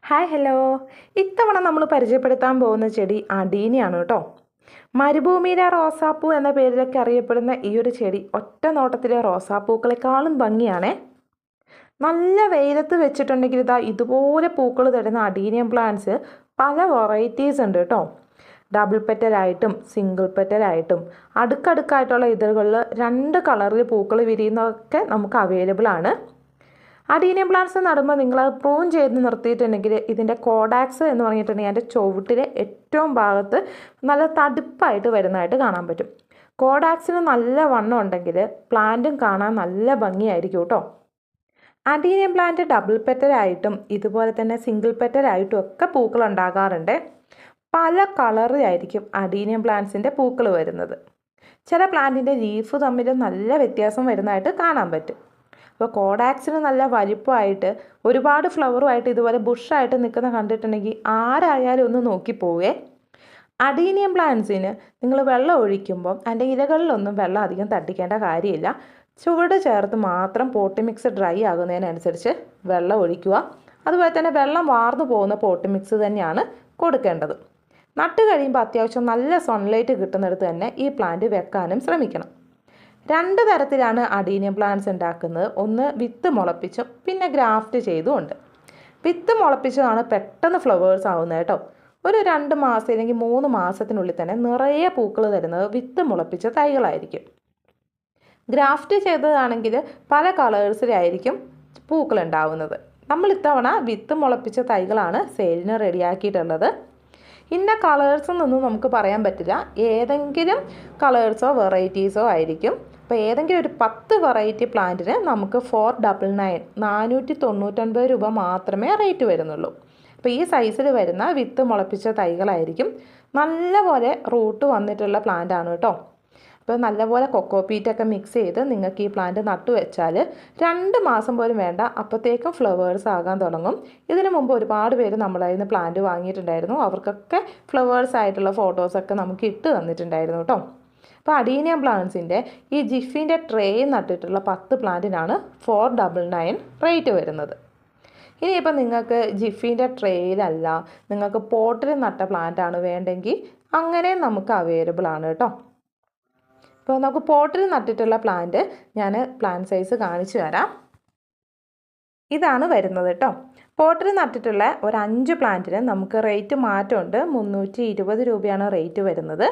Hi hello. ഇത്തവണ നമ്മൾ പരിചയപ്പെടുത്താൻ പോകുന്ന ചെടി അടീനിയാണ് കേട്ടോ. മരുഭൂമിയിലെ റോസാപ്പൂ എന്ന പേരിലൊക്കെ അറിയപ്പെടുന്ന ഈ ഒരു ചെടി ഒറ്റ നോട്ടത്തിലെ റോസാപ്പൂക്കളെക്കാളും ഭംഗിയാണേ. നല്ല വെയിലത്ത് വെച്ചിട്ടുണ്ടെങ്കിൽ ഇതുപോലെ പൂക്കൾ തരുന്ന അഡീനിയം പ്ലാന്റ്സ് പല വെറൈറ്റീസ് ഉണ്ട് കേട്ടോ. ഡബിൾ പെറ്റലായിട്ടും സിംഗിൾ പെറ്റലായിട്ടും അടുക്കടുക്കായിട്ടുള്ള ഇതളുകളിൽ 2 കളറിൽ പൂക്കൾ വിരിയുന്നതൊക്കെ നമുക്ക് അവൈലബിൾ ആണ്. അഡീനിയം പ്ലാന്റ്സ് നടുമ്പോൾ നിങ്ങളത് പ്രൂൺ ചെയ്ത് നിർത്തിയിട്ടുണ്ടെങ്കിൽ ഇതിൻ്റെ കോഡാക്സ് എന്ന് പറഞ്ഞിട്ടുണ്ടെങ്കിൽ അതിൻ്റെ ചുവട്ടിലെ ഏറ്റവും ഭാഗത്ത് നല്ല തടിപ്പായിട്ട് വരുന്നതായിട്ട് കാണാൻ പറ്റും. കോഡാക്സിന് നല്ല വണ്ണം ഉണ്ടെങ്കിൽ പ്ലാന്റും കാണാൻ നല്ല ഭംഗിയായിരിക്കും കേട്ടോ. അഡീനിയം പ്ലാന്റ് ഡബിൾ പെറ്റലായിട്ടും ഇതുപോലെ തന്നെ സിംഗിൾ പെറ്റലായിട്ടും ഒക്കെ പൂക്കൾ ഉണ്ടാകാറുണ്ട്. പല കളറിലായിരിക്കും അഡീനിയം പ്ലാന്റ്സിൻ്റെ പൂക്കൾ വരുന്നത്. ചില പ്ലാന്റിൻ്റെ ലീഫ് തമ്മിൽ നല്ല വ്യത്യാസം വരുന്നതായിട്ട് കാണാൻ പറ്റും. അപ്പോൾ കോഡാക്സിന് നല്ല വലിപ്പമായിട്ട് ഒരുപാട് ഫ്ലവറുമായിട്ട് ഇതുപോലെ ബുഷായിട്ട് നിൽക്കുന്ന കണ്ടിട്ടുണ്ടെങ്കിൽ ആരായാലും ഒന്ന് നോക്കിപ്പോവേ. അഡീനിയം പ്ലാന്റ്സിന് നിങ്ങൾ വെള്ളം ഒഴിക്കുമ്പം അതിൻ്റെ ഇലകളിലൊന്നും വെള്ളം അധികം തട്ടിക്കേണ്ട കാര്യമില്ല. ചുവട് ചേർത്ത് മാത്രം പോട്ടി മിക്സ് ഡ്രൈ ആകുന്നതിനനുസരിച്ച് വെള്ളം ഒഴിക്കുക. അതുപോലെ തന്നെ വെള്ളം വാർന്നു പോകുന്ന പോട്ടി മിക്സ് തന്നെയാണ് കൊടുക്കേണ്ടത്. നട്ട് കഴിയുമ്പോൾ അത്യാവശ്യം നല്ല സൺലൈറ്റ് കിട്ടുന്നിടത്ത് തന്നെ ഈ പ്ലാന്റ് വെക്കാനും ശ്രമിക്കണം. 2 തരത്തിലാണ് അഡീനിയം പ്ലാന്റ്സ് ഉണ്ടാക്കുന്നത്. ഒന്ന് വിത്ത് മുളപ്പിച്ചും പിന്നെ ഗ്രാഫ്റ്റ് ചെയ്തുമുണ്ട്. വിത്ത് മുളപ്പിച്ചതാണ് പെട്ടെന്ന് ഫ്ലവേഴ്സ് ആവുന്നത് കേട്ടോ. ഒരു 2 മാസം അല്ലെങ്കിൽ 3 മാസത്തിനുള്ളിൽ തന്നെ നിറയെ പൂക്കൾ തരുന്നത് വിത്ത് മുളപ്പിച്ച തൈകളായിരിക്കും. ഗ്രാഫ്റ്റ് ചെയ്തതാണെങ്കിൽ പല കളേഴ്സിലായിരിക്കും പൂക്കൾ ഉണ്ടാവുന്നത്. നമ്മൾ ഇത്തവണ വിത്ത് മുളപ്പിച്ച തൈകളാണ് സെയിലിന് റെഡിയാക്കിയിട്ടുള്ളത്. ഇന്ന കളേഴ്സെന്നൊന്നും നമുക്ക് പറയാൻ പറ്റില്ല. ഏതെങ്കിലും കളേഴ്സോ വെറൈറ്റീസോ ആയിരിക്കും. അപ്പോൾ ഏതെങ്കിലും ഒരു 10 വെറൈറ്റി പ്ലാന്റിന് നമുക്ക് 499 499 രൂപ മാത്രമേ റേറ്റ് വരുന്നുള്ളൂ. അപ്പോൾ ഈ സൈസിൽ വരുന്ന വിത്ത് മുളപ്പിച്ച തൈകളായിരിക്കും. നല്ലപോലെ റൂട്ട് വന്നിട്ടുള്ള പ്ലാന്റ് ആണ് കേട്ടോ. അപ്പോൾ നല്ലപോലെ കൊക്കോപീറ്റൊക്കെ മിക്സ് ചെയ്ത് നിങ്ങൾക്ക് ഈ പ്ലാന്റ് നട്ടു വെച്ചാൽ 2 മാസം പോലും വേണ്ട അപ്പോഴത്തേക്കും ഫ്ലവേഴ്സ് ആകാൻ തുടങ്ങും. ഇതിനു മുമ്പ് ഒരുപാട് പേര് നമ്മളതിൽ നിന്ന് പ്ലാന്റ് വാങ്ങിയിട്ടുണ്ടായിരുന്നു. അവർക്കൊക്കെ ഫ്ലവേഴ്സ് ആയിട്ടുള്ള ഫോട്ടോസൊക്കെ നമുക്ക് ഇട്ട് തന്നിട്ടുണ്ടായിരുന്നു കേട്ടോ. അപ്പോൾ അഡീനിയം പ്ലാന്റ്സിൻ്റെ ഈ ജിഫിൻ്റെ ട്രേ നട്ടിട്ടുള്ള 10 പ്ലാന്റിനാണ് 499 റേറ്റ് വരുന്നത്. ഇനിയിപ്പോൾ നിങ്ങൾക്ക് ജിഫിൻ്റെ ട്രേയിലല്ല, നിങ്ങൾക്ക് പോട്ടിൽ നട്ട പ്ലാന്റാണ് വേണ്ടെങ്കിൽ അങ്ങനെ നമുക്ക് അവൈലബിൾ ആണ് കേട്ടോ. അപ്പോൾ നമുക്ക് പോട്ടിൽ നട്ടിട്ടുള്ള പ്ലാന്റ് ഞാൻ പ്ലാന്റ് സൈസ് കാണിച്ചു തരാം. ഇതാണ് വരുന്നത് കേട്ടോ. പോട്ടിൽ നട്ടിട്ടുള്ള ഒരു 5 പ്ലാന്റിന് നമുക്ക് റേറ്റ് മാറ്റമുണ്ട്. 320 രൂപയാണ് റേറ്റ് വരുന്നത്.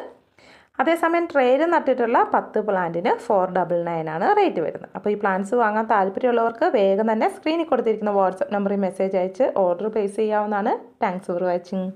അതേസമയം ട്രേയിൽ നട്ടിട്ടുള്ള 10 പ്ലാന്റിന് 499 ആണ് റേറ്റ് വരുന്നത്. അപ്പോൾ ഈ പ്ലാന്റ്സ് വാങ്ങാൻ താല്പര്യമുള്ളവർക്ക് വേഗം തന്നെ സ്ക്രീനിൽ കൊടുത്തിരിക്കുന്ന വാട്സപ്പ് നമ്പറിൽ മെസ്സേജ് അയച്ച് ഓർഡർ പ്ലേസ് ചെയ്യാവുന്നതാണ്. Thanks for watching.